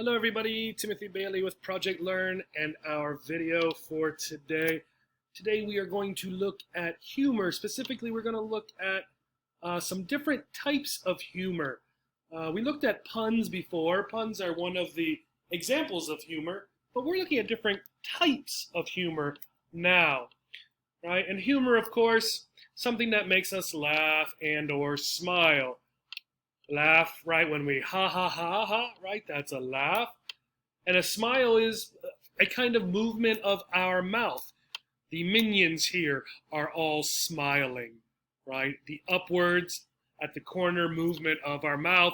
Hello everybody, Timothy Bailey with Project Learn and our video for today. Today we are going to look at humor. Specifically, we're going to look at some different types of humor. We looked at puns before. Puns are one of the examples of humor, but we're looking at different types of humor now, right? And humor, of course, something that makes us laugh and or smile. Laugh, right, when we ha ha ha ha, right, that's a laugh. And a smile is a kind of movement of our mouth. The minions here are all smiling, right? The upwards at the corner movement of our mouth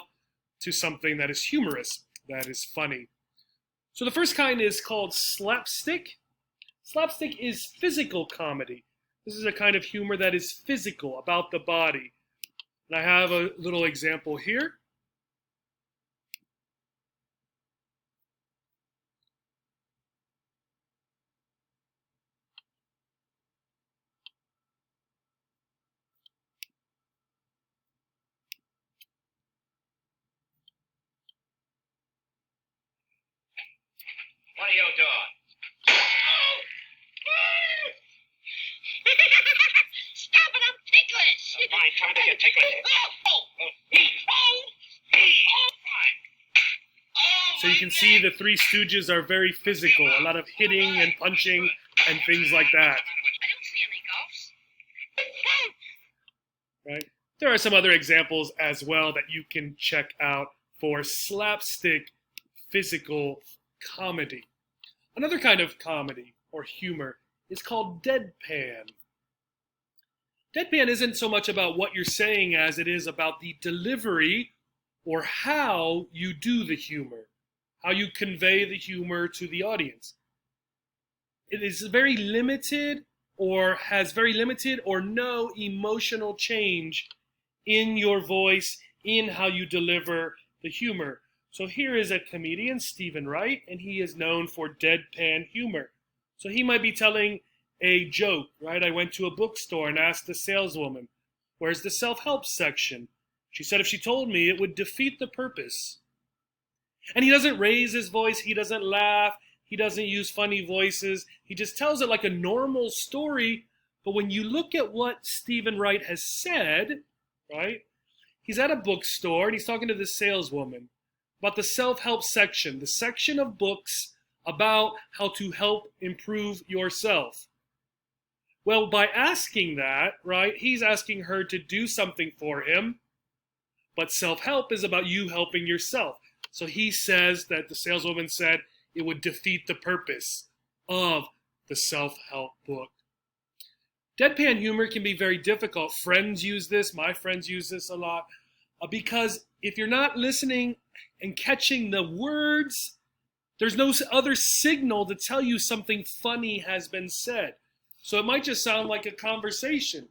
to something that is humorous, that is funny. So the first kind is called slapstick. Slapstick is physical comedy. This is a kind of humor that is physical, about the body. And I have a little example here. What are you doing? Stop it, I'm ticklish. Fine, time to get ticklish. So you can see the Three Stooges are very physical, a lot of hitting and punching and things like that. I don't see any ghosts. Right? There are some other examples as well that you can check out for slapstick physical comedy. Another kind of comedy or humor is called deadpan. Deadpan isn't so much about what you're saying as it is about the delivery or how you do the humor, how you convey the humor to the audience. It is very limited or has very limited or no emotional change in your voice, in how you deliver the humor. So here is a comedian, Stephen Wright, and he is known for deadpan humor. So he might be telling a joke, right? I went to a bookstore and asked the saleswoman, "Where's the self-help section?" She said if she told me, it would defeat the purpose. And he doesn't raise his voice, he doesn't laugh, he doesn't use funny voices. He just tells it like a normal story. But when you look at what Stephen Wright has said, right? He's at a bookstore and he's talking to this saleswoman about the self-help section, the section of books about how to help improve yourself. Well, by asking that, right, he's asking her to do something for him, but self-help is about you helping yourself. So he says that the saleswoman said it would defeat the purpose of the self-help book. Deadpan humor can be very difficult. Friends use this, my friends use this a lot, because if you're not listening and catching the words, there's no other signal to tell you something funny has been said. So it might just sound like a conversation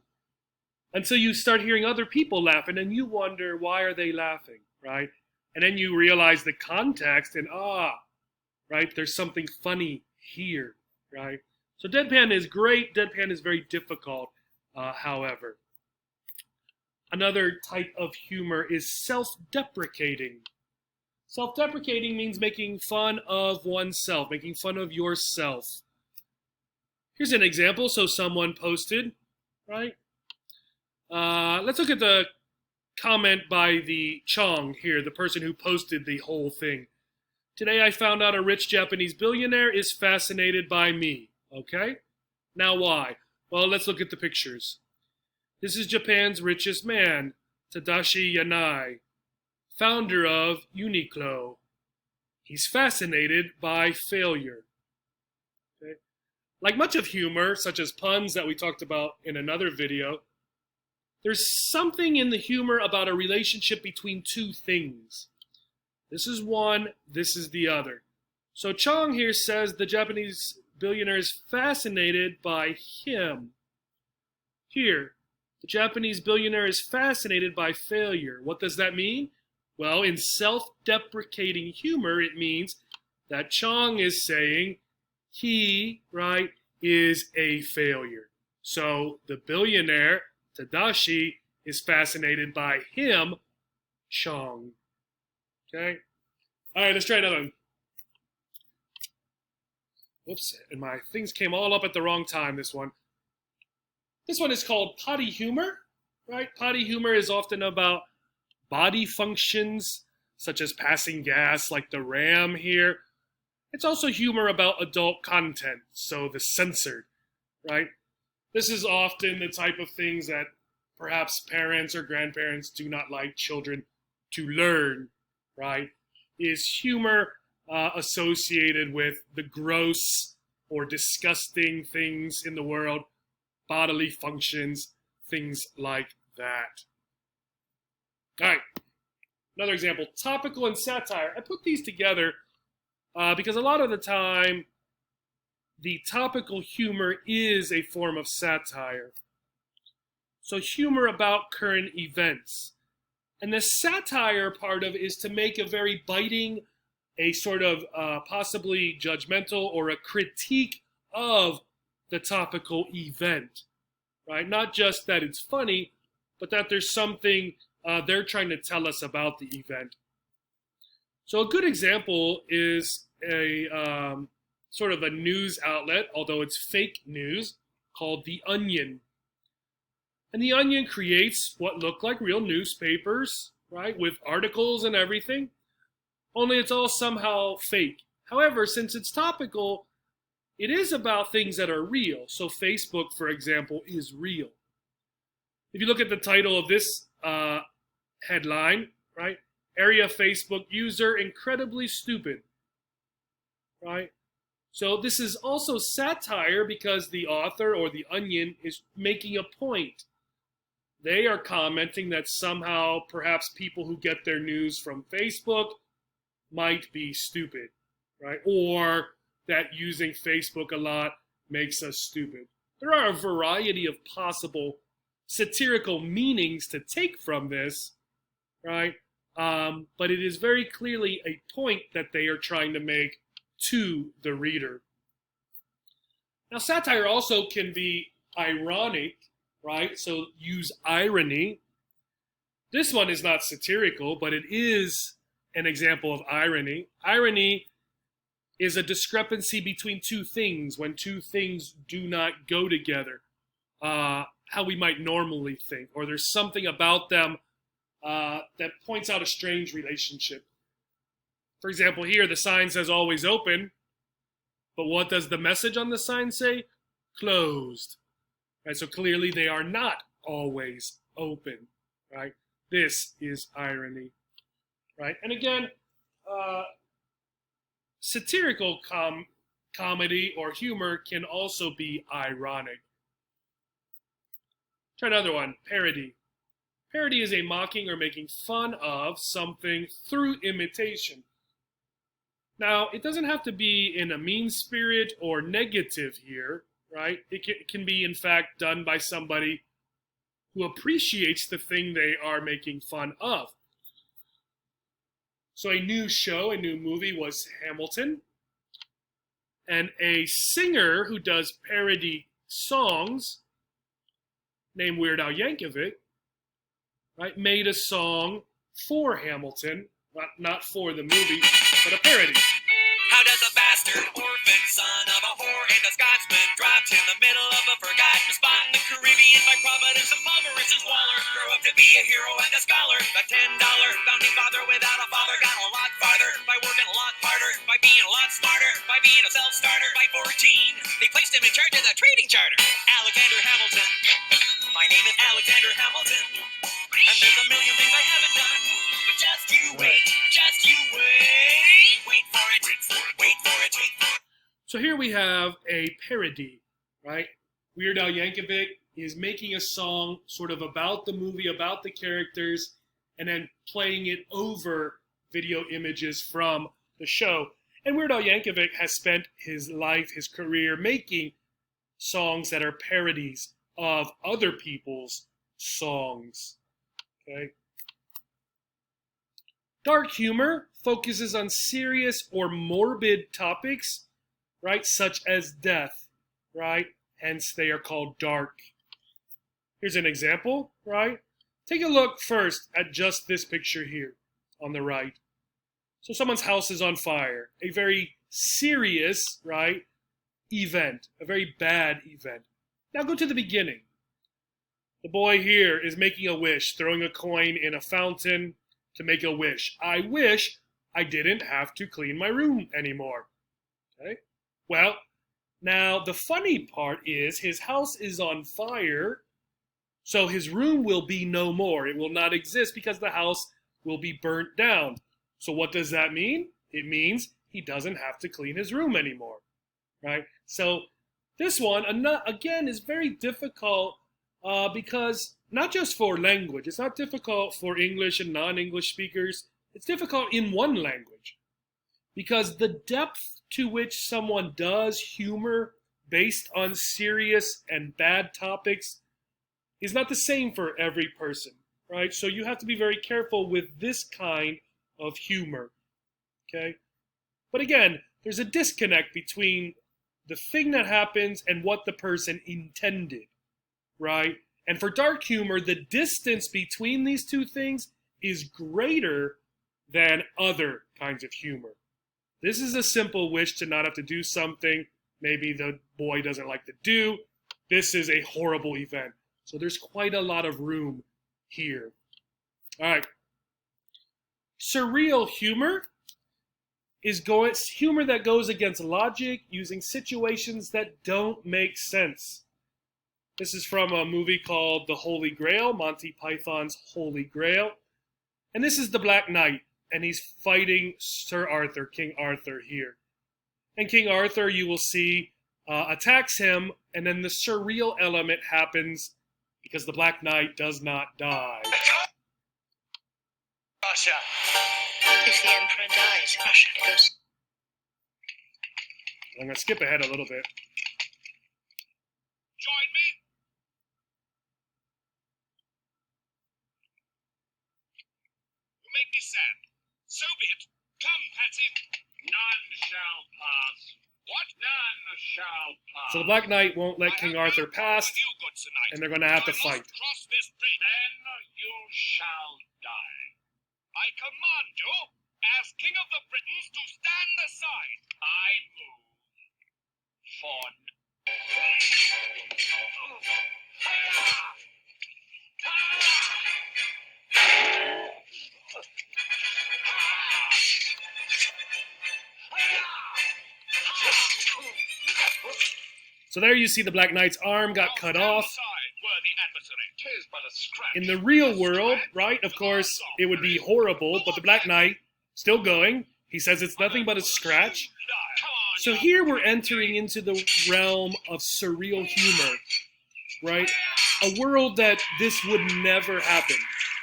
until you start hearing other people laughing and you wonder, why are they laughing, right? And then you realize the context and right, there's something funny here, right? So deadpan is great. Deadpan is very difficult, however. Another type of humor is self-deprecating. Self-deprecating means making fun of oneself, making fun of yourself. Here's an example. So someone posted, right? Let's look at the comment by the Chong here, the person who posted the whole thing. Today I found out a rich Japanese billionaire is fascinated by me. Okay? Now why? Well, let's look at the pictures. This is Japan's richest man, Tadashi Yanai, founder of Uniqlo. He's fascinated by failure. Okay? Like much of humor, such as puns that we talked about in another video, there's something in the humor about a relationship between two things. This is one, this is the other. So Chong here says the Japanese billionaire is fascinated by him. Here, the Japanese billionaire is fascinated by failure. What does that mean? Well, in self-deprecating humor, it means that Chong is saying he, right, is a failure. So the billionaire, Tadashi, is fascinated by him, Chong. Okay? All right, let's try another one. Whoops, and my things came all up at the wrong time, this one. This one is called potty humor, right? Potty humor is often about body functions, such as passing gas, like the ram here. It's also humor about adult content, so the censored, right? This is often the type of things that perhaps parents or grandparents do not like children to learn, right? Is humor associated with the gross or disgusting things in the world, bodily functions, things like that. All right, another example, topical and satire. I put these together because a lot of the time, the topical humor is a form of satire. So humor about current events. And the satire part of it is to make a very biting, a sort of possibly judgmental or a critique of the topical event, right? Not just that it's funny, but that there's something they're trying to tell us about the event. So a good example is a sort of a news outlet, although it's fake news, called The Onion. And The Onion creates what look like real newspapers, right, with articles and everything, only it's all somehow fake. However, since it's topical, it is about things that are real. So Facebook, for example, is real. If you look at the title of this headline, right, area Facebook user incredibly stupid, right? So this is also satire because the author or The Onion is making a point. They are commenting that somehow perhaps people who get their news from Facebook might be stupid, right? Or that using Facebook a lot makes us stupid. There are a variety of possible satirical meanings to take from this, right? But it is very clearly a point that they are trying to make to the reader. Now, satire also can be ironic, right? So use irony. This one is not satirical, but it is an example of irony. Irony is a discrepancy between two things, when two things do not go together, how we might normally think, or there's something about them that points out a strange relationship. For example, here the sign says always open, but what does the message on the sign say? Closed. Right, so clearly they are not always open, right? This is irony, right? And again, satirical comedy or humor can also be ironic. Try another one, parody. Parody is a mocking or making fun of something through imitation. Now, it doesn't have to be in a mean spirit or negative here, right? It can be, in fact, done by somebody who appreciates the thing they are making fun of. So a new show, a new movie was Hamilton. And a singer who does parody songs, named Weird Al Yankovic, right, made a song for Hamilton, not for the movie, but a parody. How does a bastard orphan son of a whore and a Scotsman dropped in the middle of a forgotten spot in the Caribbean by Providence and Pulveris and Waller grow up to be a hero and a scholar? The $10 founding father without a father got a lot farther by working a lot harder, by being a lot smarter, by being a self-starter. By 14, they placed him in charge of the trading charter. Alexander Hamilton. My name is Alexander Hamilton, and there's a million things I haven't done. But just you wait, just you wait. Wait for it, wait for it, wait for it, wait for it. So here we have a parody, right? Weird Al Yankovic is making a song sort of about the movie, about the characters, and then playing it over video images from the show. And Weird Al Yankovic has spent his life, his career, making songs that are parodies of other people's songs. Okay. Dark humor focuses on serious or morbid topics, right, such as death, right? Hence they are called dark. Here's an example, right? Take a look first at just this picture here on the right. So someone's house is on fire. A very serious, right, event, a very bad event. Now go to the beginning. The boy here is making a wish, throwing a coin in a fountain to make a wish. I wish I didn't have to clean my room anymore. Okay? Well, now the funny part is his house is on fire, so his room will be no more. It will not exist because the house will be burnt down. So what does that mean? It means he doesn't have to clean his room anymore, right? So this one, again, is very difficult because not just for language. It's not difficult for English and non-English speakers. It's difficult in one language because the depth to which someone does humor based on serious and bad topics is not the same for every person, right? So you have to be very careful with this kind of humor, okay? But again, there's a disconnect between the thing that happens and what the person intended, right? And for dark humor, the distance between these two things is greater than other kinds of humor. This is a simple wish to not have to do something maybe the boy doesn't like to do. This is a horrible event. So there's quite a lot of room here. All right. Surreal humor is humor that goes against logic, using situations that don't make sense. This is from a movie called The Holy Grail, Monty Python's Holy Grail. And this is the Black Knight, and he's fighting Sir Arthur, King Arthur here. And King Arthur, you will see, attacks him, and then the surreal element happens because the Black Knight does not die. Russia. If the Emperor dies, Russia goes. I'm going to skip ahead a little bit. Join me. You make me sad. So be it. Come, Patsy. None shall pass. What? None shall pass. So the Black Knight won't let King Arthur pass, and they're going to have to fight. Cross this bridge, then you shall die. I command you, as King of the Britons, to stand aside. I move. Fawn. So there you see the Black Knight's arm got cut off. In the real world, right, of course, it would be horrible, but the Black Knight, still going. He says it's nothing but a scratch. So here we're entering into the realm of surreal humor, right? A world that this would never happen,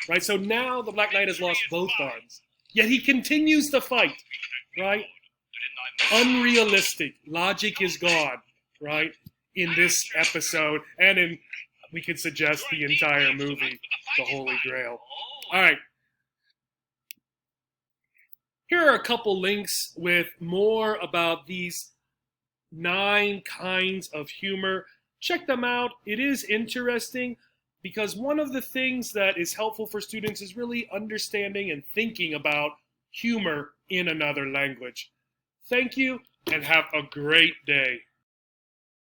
right? So now the Black Knight has lost both arms, yet he continues to fight, right? Unrealistic. Logic is gone, right? In this episode, and in, we could suggest, the entire movie, The Holy Grail. All right. Here are a couple links with more about these 9 kinds of humor. Check them out. It is interesting because one of the things that is helpful for students is really understanding and thinking about humor in another language. Thank you, and have a great day.